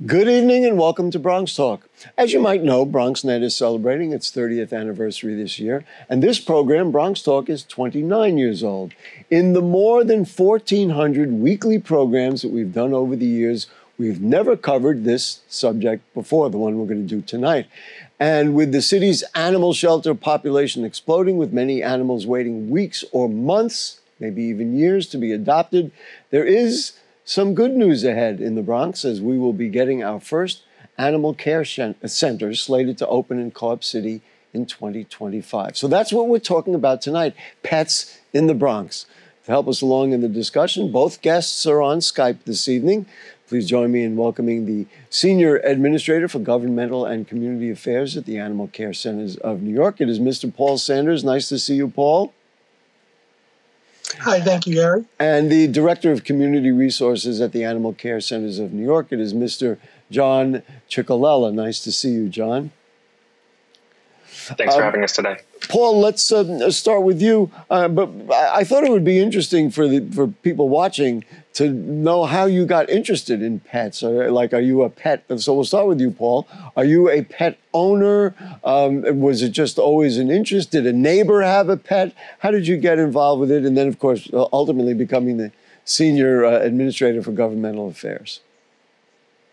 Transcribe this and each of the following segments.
Good evening and welcome to Bronx Talk. As you might know, BronxNet is celebrating its 30th anniversary this year, and this program, Bronx Talk, is 29 years old. In the more than 1,400 weekly programs that we've done over the years, we've never covered this subject before, the one we're going to do tonight. And with the city's animal shelter population exploding, with many animals waiting weeks or months, maybe even years to be adopted, there is some good news ahead in the Bronx, as we will be getting our first animal care center slated to open in Co-op City in 2025. So that's what we're talking about tonight, pets in the Bronx. To help us along in the discussion, both guests are on Skype this evening. Please join me in welcoming the Senior Administrator for Governmental and Community Affairs at the Animal Care Centers of New York. It is Mr. Paul Sanders. Nice to see you, Paul. Hi, thank you, Gary. And the Director of Community Resources at the Animal Care Centers of New York, it is Mr. John Cicolella. Nice to see you, John. Thanks for having us today. Paul, let's start with you. But I thought it would be interesting for people watching to know how you got interested in pets. Are you a pet? So we'll start with you, Paul. Are you a pet owner? Was it just always an interest? Did a neighbor have a pet? How did you get involved with it? And then, of course, ultimately becoming the Senior Administrator for Governmental Affairs.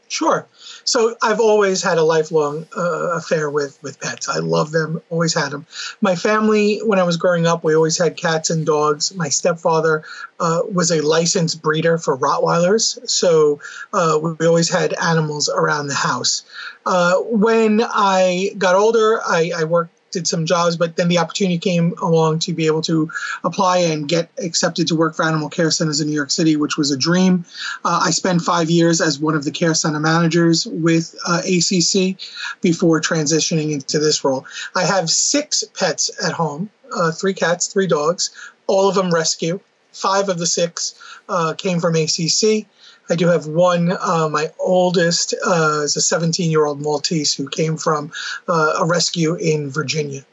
Sure. So I've always had a lifelong affair with pets. I love them, always had them. My family, when I was growing up, we always had cats and dogs. My stepfather was a licensed breeder for Rottweilers, so we always had animals around the house. When I got older, I did some jobs, but then the opportunity came along to be able to apply and get accepted to work for animal care centers in New York City, which was a dream. I spent 5 years as one of the care center managers with ACC before transitioning into this role. I have 6 pets at home, 3 cats, 3 dogs, all of them rescue. 5 of the 6 came from ACC. I do have one, my oldest is a 17-year-old Maltese who came from a rescue in Virginia.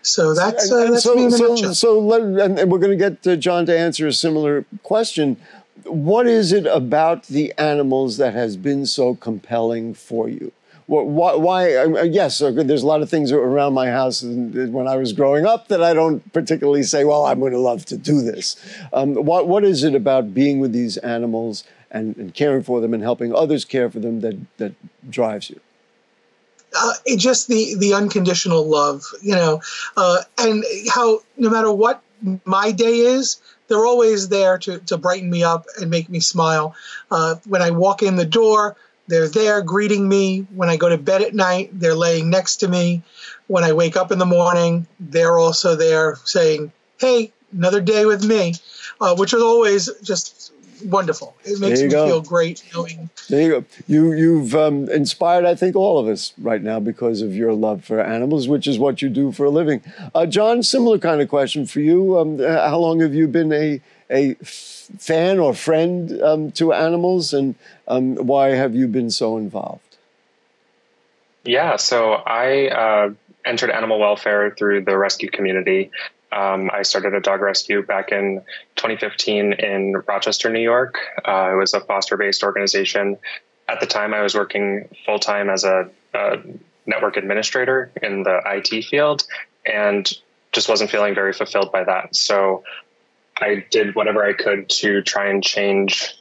So that's me in a nutshell. And we're going to get John to answer a similar question. What is it about the animals that has been so compelling for you? Why? Yes, there's a lot of things around my house when I was growing up that I don't particularly say, well, I'm going to love to do this. What is it about being with these animals and caring for them and helping others care for them that drives you? It's just the unconditional love, and how no matter what my day is, they're always there to brighten me up and make me smile. When I walk in the door, they're there greeting me. When I go to bed at night, they're laying next to me. When I wake up in the morning, they're also there saying, hey, another day with me, which is always just wonderful. It makes me feel great knowing. There you go. You've inspired, I think, all of us right now because of your love for animals, which is what you do for a living. John, similar kind of question for you. How long have you been a fan or friend to animals, and why have you been so involved? Yeah, so I entered animal welfare through the rescue community. I started a dog rescue back in 2015 in Rochester, New York. It was a foster-based organization. At the time, I was working full-time as a network administrator in the IT field and just wasn't feeling very fulfilled by that. So I did whatever I could to try and change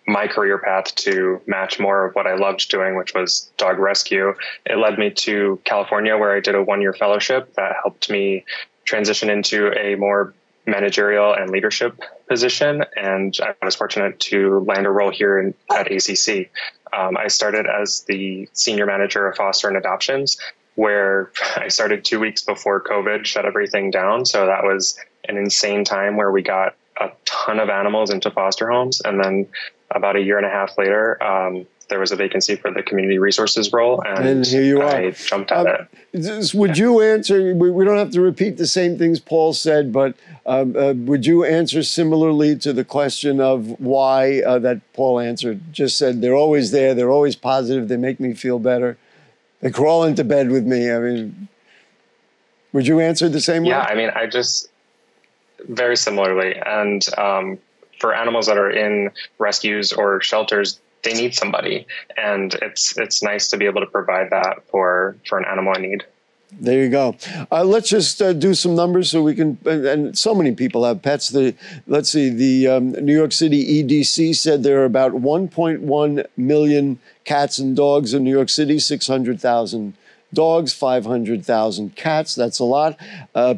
my career path to match more of what I loved doing, which was dog rescue. It led me to California, where I did a 1-year fellowship that helped me transition into a more managerial and leadership position. And I was fortunate to land a role here at ACC. I started as the senior manager of foster and adoptions, where I started 2 weeks before COVID shut everything down. So that was an insane time where we got a ton of animals into foster homes. And then about a year and a half later, there was a vacancy for the community resources role, and here you are. I jumped at it. Would you answer, we don't have to repeat the same things Paul said, but would you answer similarly to the question of why that Paul answered? Just said, they're always there, they're always positive, they make me feel better. They crawl into bed with me. I mean, would you answer the same way? Yeah, I mean, very similarly. And for animals that are in rescues or shelters, they need somebody. And it's nice to be able to provide that for an animal in need. There you go. Let's just do some numbers so we can, and so many people have pets. Let's see, the New York City EDC said there are about 1.1 million cats and dogs in New York City, 600,000 dogs, 500,000 cats. That's a lot.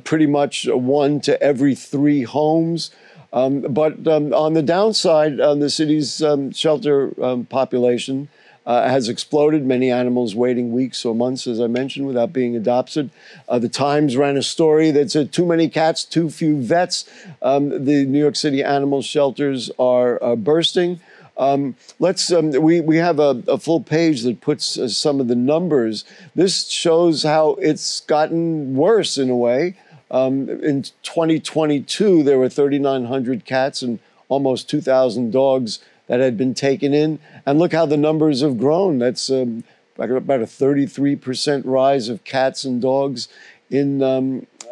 Pretty much 1 to every 3 homes. But on the downside, the city's shelter population has exploded. Many animals waiting weeks or months, as I mentioned, without being adopted. The Times ran a story that said too many cats, too few vets. The New York City animal shelters are bursting. We have a full page that puts some of the numbers. This shows how it's gotten worse in a way. In 2022, there were 3,900 cats and almost 2,000 dogs that had been taken in. And look how the numbers have grown. That's about a 33% rise of cats and dogs in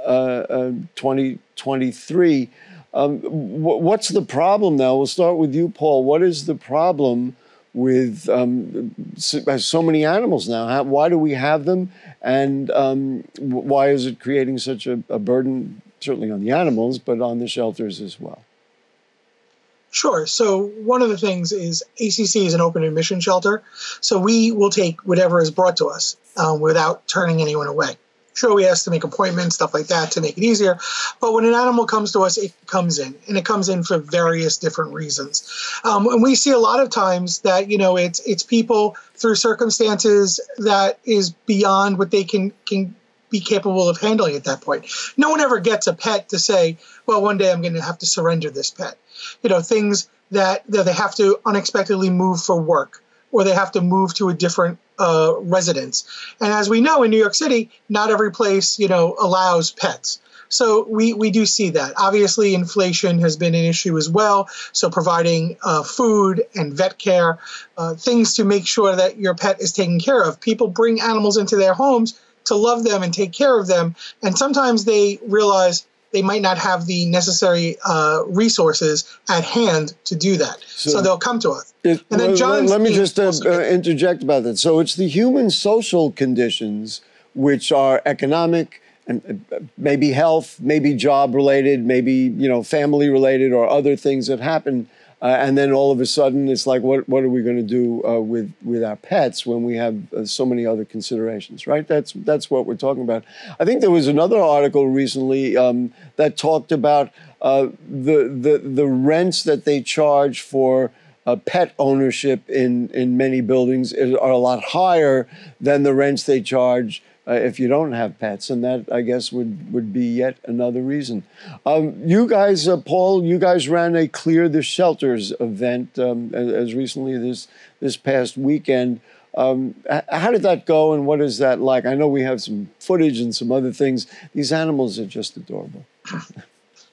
2023. What's the problem now? We'll start with you, Paul. What is the problem with so many animals now? Why do we have them? And why is it creating such a burden, certainly on the animals, but on the shelters as well? Sure. So one of the things is ACC is an open admission shelter. So we will take whatever is brought to us without turning anyone away. Sure, we ask to make appointments, stuff like that, to make it easier. But when an animal comes to us, it comes in, and it comes in for various different reasons. And we see a lot of times that, it's people through circumstances that is beyond what they can be capable of handling at that point. No one ever gets a pet to say, well, one day I'm going to have to surrender this pet. Things that they have to unexpectedly move for work, or they have to move to a different residence. And as we know, in New York City, not every place, allows pets. So we do see that. Obviously, inflation has been an issue as well. So providing food and vet care, things to make sure that your pet is taken care of. People bring animals into their homes to love them and take care of them. And sometimes they realize they might not have the necessary resources at hand to do that. So they'll come to us. Let me just interject about that. So it's the human social conditions, which are economic and maybe health, maybe job related, maybe family related, or other things that happen. And then all of a sudden, it's like, what are we going to do with our pets when we have so many other considerations, right? That's what we're talking about. I think there was another article recently that talked about the rents that they charge for pet ownership in many buildings are a lot higher than the rents they charge if you don't have pets, and that, I guess, would be yet another reason. You guys, Paul, you guys ran a Clear the Shelters event as recently this past weekend. How did that go, and what is that like? I know we have some footage and some other things. These animals are just adorable.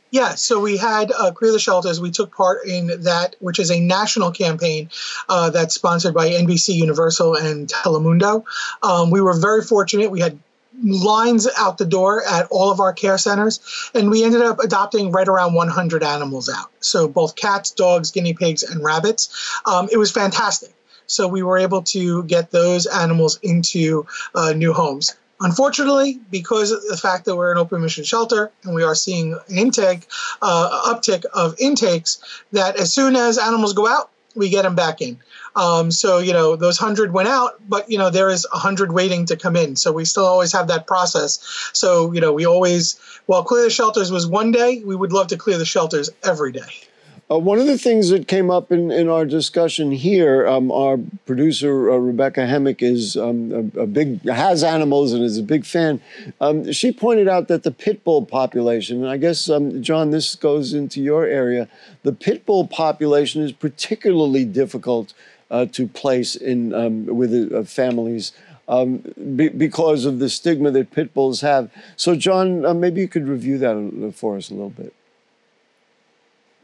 Yeah, so we had Clear the Shelters. We took part in that, which is a national campaign that's sponsored by NBC Universal and Telemundo. We were very fortunate. We had lines out the door at all of our care centers, and we ended up adopting right around 100 animals out. So both cats, dogs, guinea pigs, and rabbits. It was fantastic. So we were able to get those animals into new homes. Unfortunately, because of the fact that we're an open admission shelter and we are seeing an uptick of intakes, that as soon as animals go out, we get them back in. So, those 100 went out, but, there is 100 waiting to come in. So we still always have that process. So, we always, while clear the shelters was one day, we would love to clear the shelters every day. One of the things that came up in our discussion here, our producer, Rebecca Hemmick, has animals and is a big fan. She pointed out that the pit bull population, and I guess, John, this goes into your area, the pit bull population is particularly difficult to place with families because of the stigma that pit bulls have. So, John, maybe you could review that for us a little bit.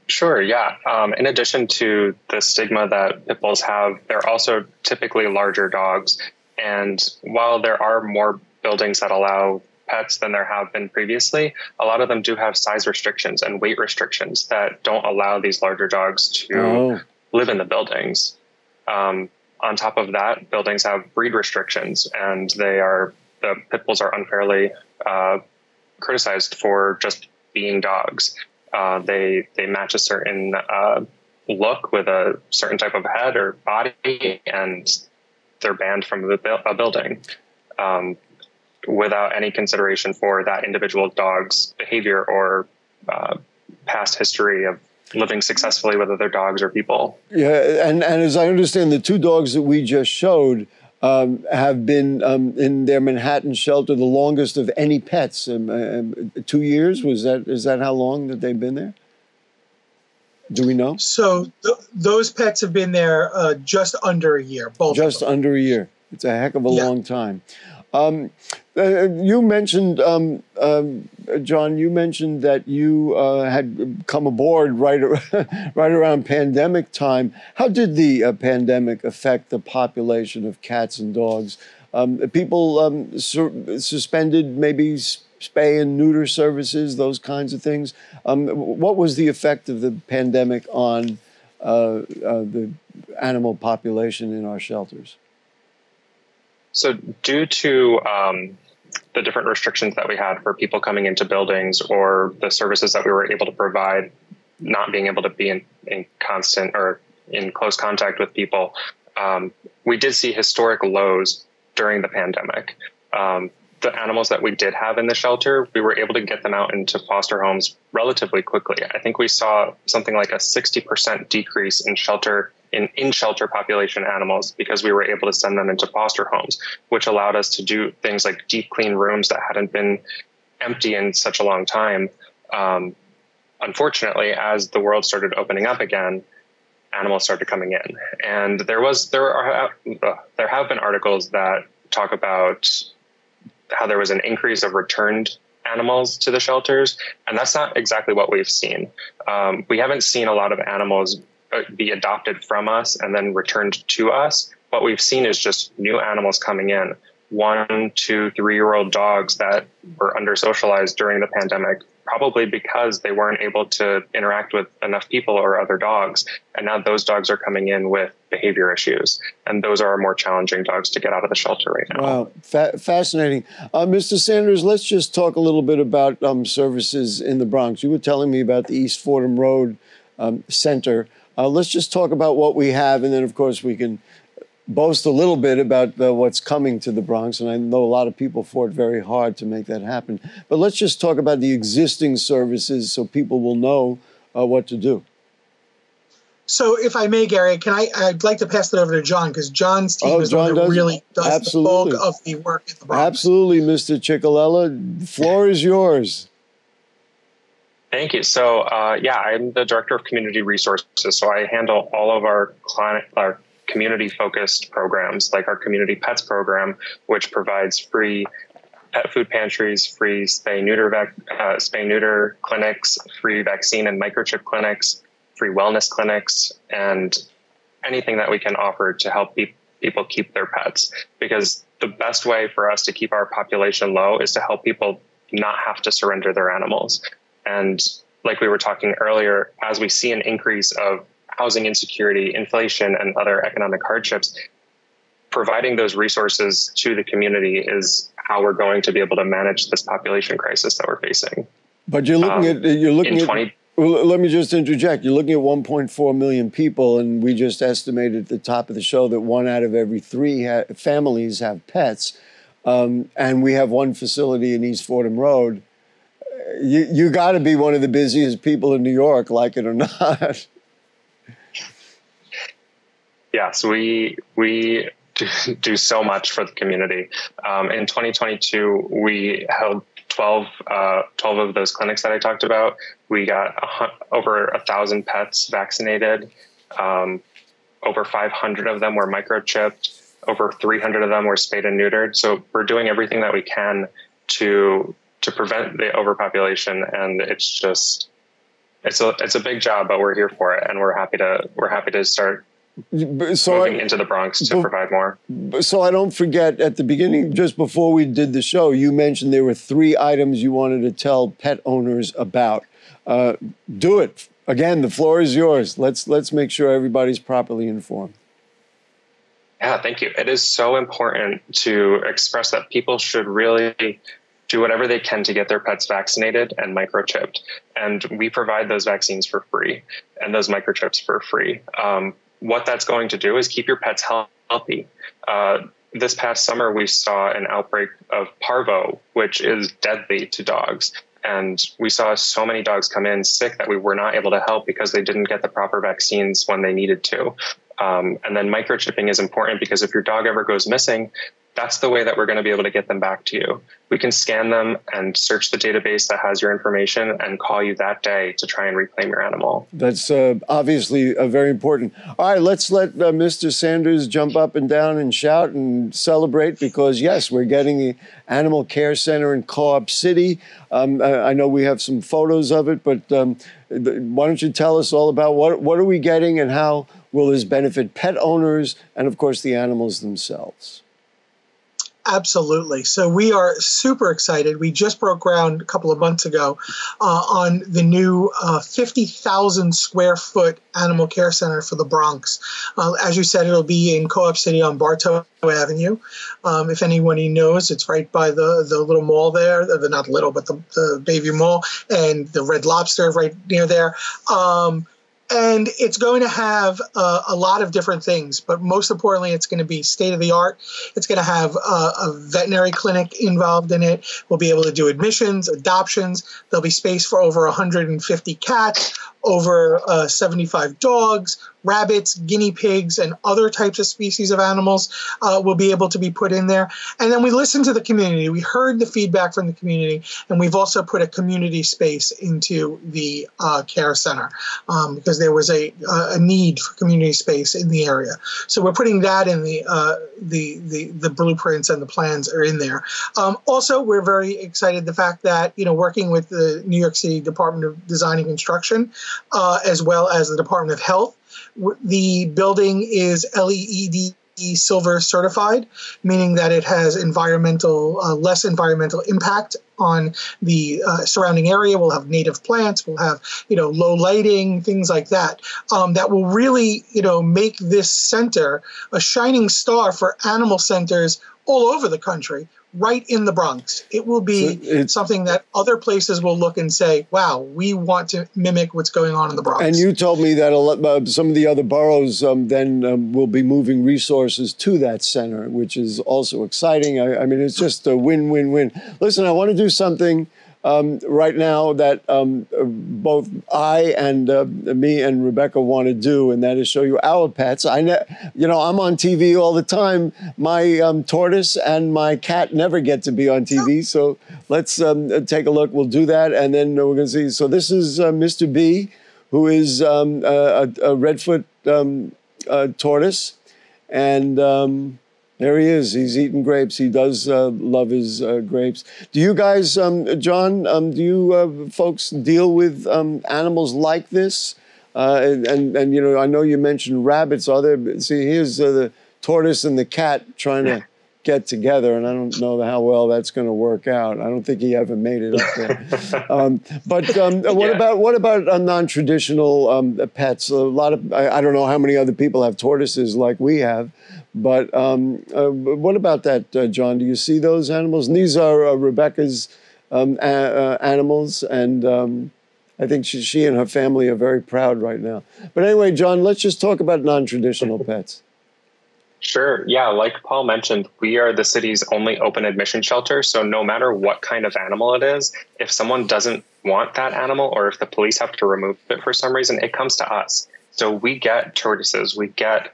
Sure, yeah. In addition to the stigma that pit bulls have, they're also typically larger dogs. And while there are more buildings that allow pets than there have been previously, a lot of them do have size restrictions and weight restrictions that don't allow these larger dogs to live in the buildings. On top of that, buildings have breed restrictions, and the pit bulls are unfairly criticized for just being dogs. They match a certain look with a certain type of head or body, and they're banned from a building without any consideration for that individual dog's behavior or past history of living successfully with other dogs or people. Yeah, and as I understand, the two dogs that we just showed have been in their Manhattan shelter the longest of any pets. 2 years? Is that how long that they've been there? Do we know? So those pets have been there just under a year. Just under a year. It's a heck of a long time. You mentioned, John, you mentioned that you had come aboard right around pandemic time. How did the pandemic affect the population of cats and dogs? People suspended maybe spay and neuter services, those kinds of things. What was the effect of the pandemic on the animal population in our shelters? So due to the different restrictions that we had for people coming into buildings or the services that we were able to provide, not being able to be in constant or in close contact with people, we did see historic lows during the pandemic. The animals that we did have in the shelter, we were able to get them out into foster homes relatively quickly. I think we saw something like a 60% decrease in shelter population animals because we were able to send them into foster homes, which allowed us to do things like deep clean rooms that hadn't been empty in such a long time. Unfortunately, as the world started opening up again, animals started coming in, and there have been articles that talk about how there was an increase of returned animals to the shelters, and that's not exactly what we've seen. We haven't seen a lot of animals be adopted from us and then returned to us. What we've seen is just new animals coming in. 1, 2, 3-year-old dogs that were under-socialized during the pandemic, probably because they weren't able to interact with enough people or other dogs. And now those dogs are coming in with behavior issues. And those are more challenging dogs to get out of the shelter right now. Wow, fascinating. Mr. Sanders, let's just talk a little bit about services in the Bronx. You were telling me about the East Fordham Road Center. Let's just talk about what we have, and then, of course, we can boast a little bit about what's coming to the Bronx, and I know a lot of people fought very hard to make that happen. But let's just talk about the existing services so people will know what to do. So if I may, Gary, I'd like to pass it over to John, because John's team is one that really does the bulk of the work in the Bronx. Absolutely, Mr. Cicolella. The floor is yours. Thank you. So, I'm the Director of Community Resources. So I handle all of our community-focused programs, like our Community Pets program, which provides free pet food pantries, free spay-neuter clinics, free vaccine and microchip clinics, free wellness clinics, and anything that we can offer to help people keep their pets. Because the best way for us to keep our population low is to help people not have to surrender their animals. And like we were talking earlier, as we see an increase of housing insecurity, inflation, and other economic hardships, providing those resources to the community is how we're going to be able to manage this population crisis that we're facing. But you're looking Well, let me just interject. You're looking at 1.4 million people, and we just estimated at the top of the show that 1 out of every 3 families have pets, and we have one facility in East Fordham Road. You got to be one of the busiest people in New York, like it or not. Yes, we do so much for the community. In 2022, we held 12 of those clinics that I talked about. We got over 1,000 pets vaccinated. Over 500 of them were microchipped. Over 300 of them were spayed and neutered. So we're doing everything that we can to prevent the overpopulation. And it's a big job, but we're here for it, and we're happy to start moving into the Bronx to provide more. So I don't forget, at the beginning, just before we did the show, you mentioned there were 3 items you wanted to tell pet owners about. Do it. Again, the floor is yours. Let's make sure everybody's properly informed. Yeah, thank you. It is so important to express that people should really do whatever they can to get their pets vaccinated and microchipped. And we provide those vaccines for free and those microchips for free. What that's going to do is keep your pets healthy. This past summer, we saw an outbreak of parvo, which is deadly to dogs. And we saw so many dogs come in sick that we were not able to help because they didn't get the proper vaccines when they needed to. And then microchipping is important because if your dog ever goes missing, that's the way that we're going to be able to get them back to you. We can scan them and search the database that has your information and call you that day to try and reclaim your animal. That's obviously very important. All right, let's let Mr. Sanders jump up and down and shout and celebrate because, yes, we're getting the Animal Care Center in Co-op City. I know we have some photos of it, but why don't you tell us all about what are we getting and how will this benefit pet owners and, of course, the animals themselves? Absolutely. So we are super excited. We just broke ground a couple of months ago on the new 50,000 square foot animal care center for the Bronx. As you said, it'll be in Co-op City on Bartow Avenue. If anybody knows, it's right by the little mall there, not little, but the Bayview Mall and the Red Lobster right near there. And it's going to have a lot of different things, but most importantly, it's going to be state-of-the-art. It's going to have a veterinary clinic involved in it. We'll be able to do admissions, adoptions. There'll be space for over 150 cats, over 75 dogs, rabbits, guinea pigs, and other types of species of animals will be able to be put in there. And then we listened to the community. We heard the feedback from the community, and we've also put a community space into the care center because there was a need for community space in the area. So we're putting that in the blueprints, and the plans are in there. Also, we're very excited the fact that, working with the New York City Department of Design and Construction, as well as the Department of Health, the building is LEED Silver certified, meaning that it has less environmental impact on the surrounding area. We'll have native plants. We'll have, low lighting, things like that. That will really, make this center a shining star for animal centers all over the country, right in the Bronx. It will be something that other places will look and say, wow, we want to mimic what's going on in the Bronx. And you told me that some of the other boroughs then will be moving resources to that center, which is also exciting. I mean, it's just a win-win-win. Listen, I want to do something right now that both I and me and Rebecca want to do, and that is show you our pets. I'm on TV all the time. My tortoise and my cat never get to be on TV, so let's take a look. We'll do that, and then we're going to see. So this is Mr. B, who is a Redfoot tortoise, and there he is. He's eating grapes. He does love his grapes. Do you guys, John, do you folks deal with animals like this? And I know you mentioned rabbits. See, here's the tortoise and the cat trying to get together, and I don't know how well that's going to work out. I don't think he ever made it up there. What about non-traditional pets? A lot of I don't know how many other people have tortoises like we have. But what about that, John? Do you see those animals? And these are Rebecca's animals, and I think she and her family are very proud right now. But anyway, John, let's just talk about non-traditional pets. Sure. Yeah. Like Paul mentioned, we are the city's only open admission shelter. So no matter what kind of animal it is, if someone doesn't want that animal or if the police have to remove it for some reason, it comes to us. So we get tortoises, we get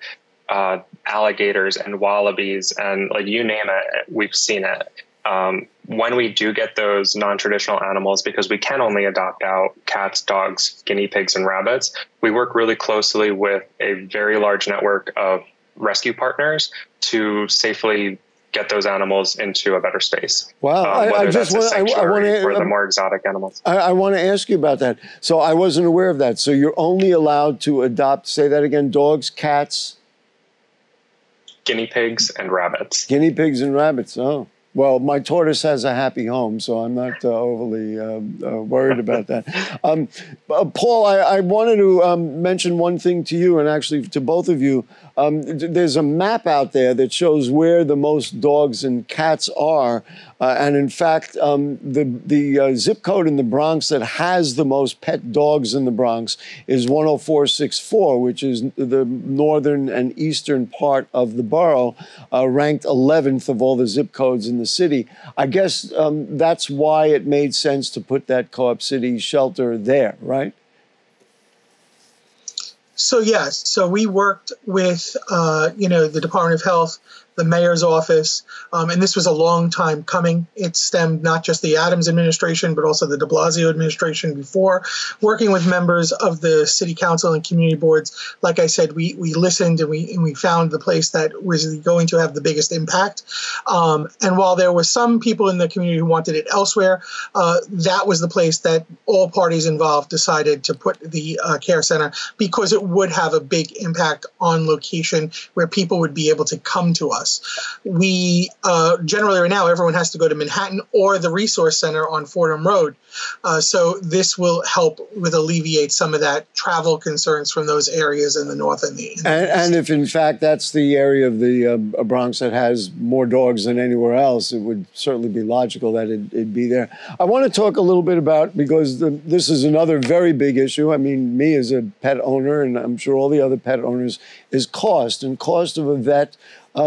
alligators and wallabies and like you name it, we've seen it. When we do get those non-traditional animals, because we can only adopt out cats, dogs, guinea pigs, and rabbits, we work really closely with a very large network of rescue partners to safely get those animals into a better space. Wow. I just want to for the more exotic animals. I want to ask you about that. So I wasn't aware of that. So you're only allowed to adopt, say that again, dogs, cats, guinea pigs, and rabbits. Guinea pigs and rabbits. Oh. Well, my tortoise has a happy home, so I'm not overly worried about that. Paul, I wanted to mention one thing to you, and actually to both of you. There's a map out there that shows where the most dogs and cats are. And in fact, the zip code in the Bronx that has the most pet dogs in the Bronx is 10464, which is the northern and eastern part of the borough, ranked 11th of all the zip codes in the city. I guess that's why it made sense to put that Co-op City shelter there, right? So yes, so we worked with the Department of Health, the mayor's office, and this was a long time coming. It stemmed not just the Adams administration, but also the de Blasio administration before. Working with members of the city council and community boards, like I said, we listened and we found the place that was going to have the biggest impact. And while there were some people in the community who wanted it elsewhere, that was the place that all parties involved decided to put the care center because it would have a big impact on location where people would be able to come to us. We generally right now, everyone has to go to Manhattan or the Resource Center on Fordham Road. So this will help with alleviate some of that travel concerns from those areas in the north and the east. And if in fact that's the area of the Bronx that has more dogs than anywhere else, it would certainly be logical that it'd be there. I want to talk a little bit about, because this is another very big issue. I mean, me as a pet owner, and I'm sure all the other pet owners, is cost and cost of a vet. I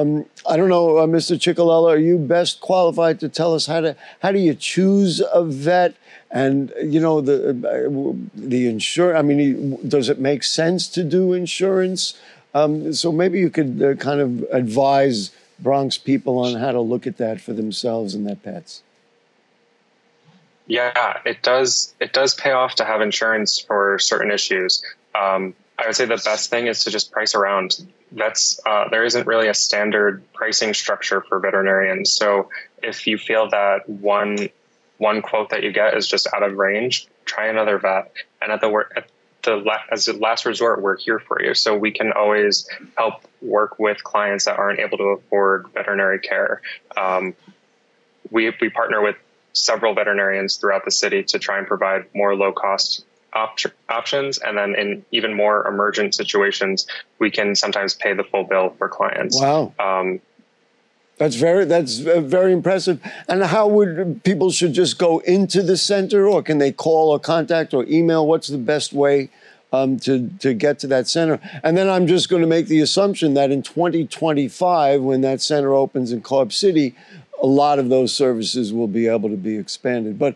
don't know, Mr. Cicolella, are you best qualified to tell us how do you choose a vet? And, you know, the insurance, I mean, does it make sense to do insurance? So maybe you could kind of advise Bronx people on how to look at that for themselves and their pets. Yeah, it does pay off to have insurance for certain issues. I would say the best thing is to just price around. There isn't really a standard pricing structure for veterinarians. So if you feel that one quote that you get is just out of range, try another vet. And as a last resort, we're here for you. So we can always help work with clients that aren't able to afford veterinary care. We partner with several veterinarians throughout the city to try and provide more low-cost options, and then in even more emergent situations, we can sometimes pay the full bill for clients. Wow, that's very impressive. And how would people should just go into the center, or can they call or contact or email? What's the best way to get to that center? And then I'm just going to make the assumption that in 2025, when that center opens in Co-op City, a lot of those services will be able to be expanded. But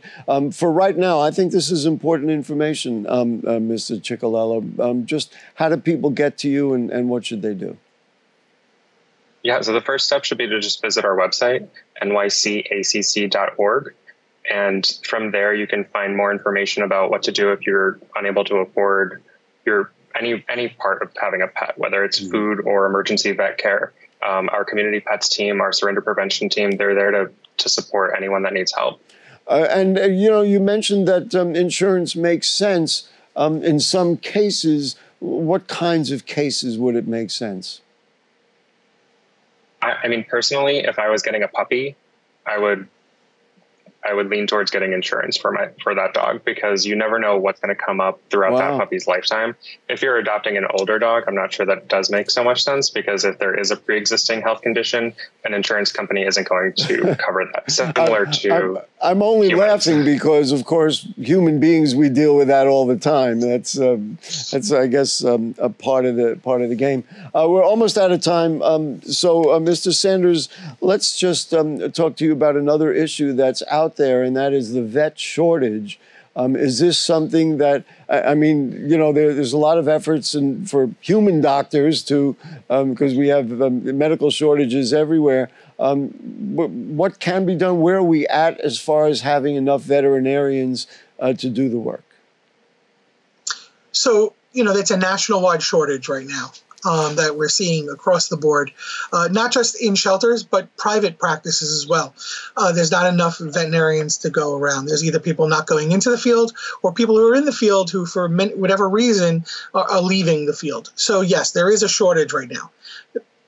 for right now, I think this is important information, Mr. Cicolella. Just how do people get to you, and what should they do? Yeah, so the first step should be to just visit our website, nycacc.org. And from there, you can find more information about what to do if you're unable to afford any part of having a pet, whether it's food or emergency vet care. Our community pets team, our surrender prevention team, they're there to support anyone that needs help. And you mentioned that insurance makes sense. In some cases, what kinds of cases would it make sense? I mean, personally, if I was getting a puppy, I would I would lean towards getting insurance for that dog, because you never know what's going to come up throughout that puppy's lifetime. If you're adopting an older dog, I'm not sure that does make so much sense, because if there is a pre-existing health condition, an insurance company isn't going to cover that. Similar to I'm only humans. laughing because, of course, human beings, we deal with that all the time. That's I guess a part of the game. We're almost out of time. So, Mr. Sanders, let's just talk to you about another issue that's out there, and that is the vet shortage. Is this something that, I mean, you know, there's a lot of efforts for human doctors to, because we have medical shortages everywhere. What can be done? Where are we at as far as having enough veterinarians to do the work? So, you know, it's a national-wide shortage right now that we're seeing across the board, not just in shelters, but private practices as well. There's not enough veterinarians to go around. There's either people not going into the field or people who are in the field who, for whatever reason, are leaving the field. So, yes, there is a shortage right now.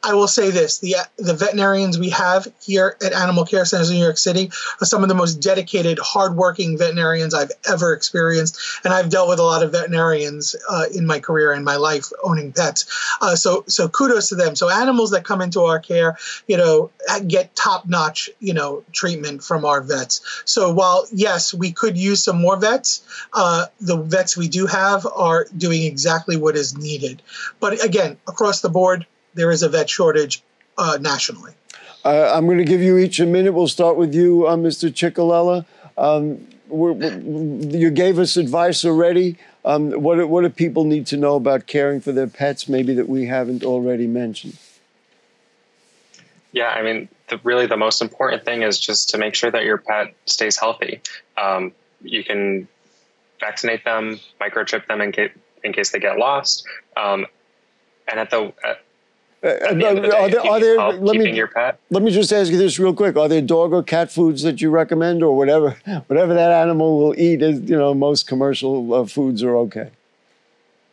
I will say this, the veterinarians we have here at Animal Care Centers in New York City are some of the most dedicated, hardworking veterinarians I've ever experienced. And I've dealt with a lot of veterinarians in my career and my life owning pets. So kudos to them. So animals that come into our care, you know, get top-notch, you know, treatment from our vets. So while, yes, we could use some more vets, the vets we do have are doing exactly what is needed. But again, across the board, there is a vet shortage nationally. I'm going to give you each a minute. We'll start with you, Mr. Cicolella. You gave us advice already. What do people need to know about caring for their pets, maybe that we haven't already mentioned? Yeah, I mean, really the most important thing is just to make sure that your pet stays healthy. You can vaccinate them, microchip them in case they get lost. And at the end of the day, your pet. Let me just ask you this real quick. Are there dog or cat foods that you recommend, or whatever that animal will eat? Is, you know, most commercial foods are okay.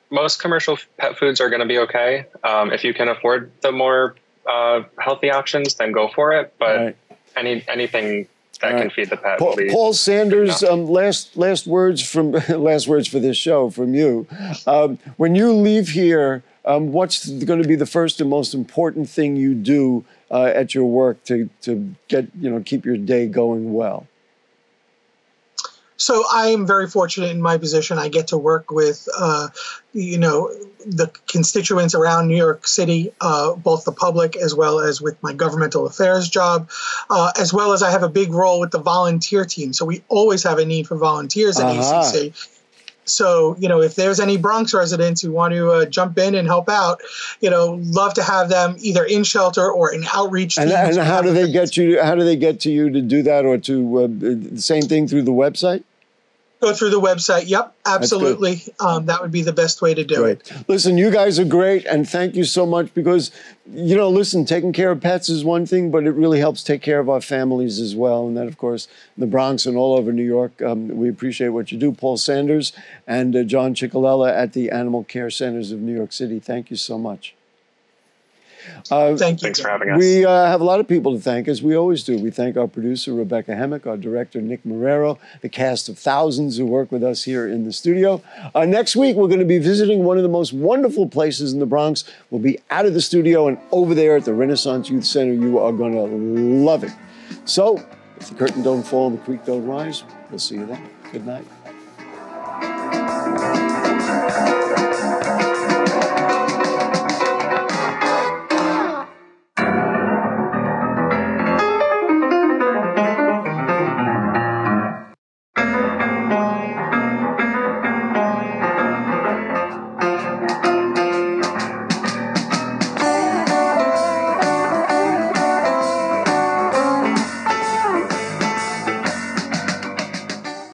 Most commercial pet foods are going to be okay. If you can afford the more healthy options, then go for it. But anything that can feed the pet. Paul Sanders, last words for this show from you. When you leave here, what's going to be the first and most important thing you do at your work to get, you know, keep your day going well? So I am very fortunate in my position. I get to work with, you know, the constituents around New York City, both the public as well as with my governmental affairs job, as well as I have a big role with the volunteer team. So we always have a need for volunteers at ACC. So, you know, if there's any Bronx residents who want to jump in and help out, you know, love to have them either in shelter or in outreach teams. And how do they get you? How do they get to you to do that, or to the same thing through the website? Go through the website. Yep, absolutely. That would be the best way to do it. Listen, you guys are great, and thank you so much, because, you know, listen, taking care of pets is one thing, but it really helps take care of our families as well. And that, of course, in the Bronx and all over New York, we appreciate what you do. Paul Sanders and John Cicolella at the Animal Care Centers of New York City, thank you so much. Thank you. Thanks for having us. We have a lot of people to thank, as we always do. We thank our producer, Rebecca Hemmick, our director, Nick Marrero, the cast of thousands who work with us here in the studio. Next week, we're going to be visiting one of the most wonderful places in the Bronx. We'll be out of the studio and over there at the Renaissance Youth Center. You are going to love it. So, if the curtain don't fall and the creek don't rise, we'll see you then. Good night.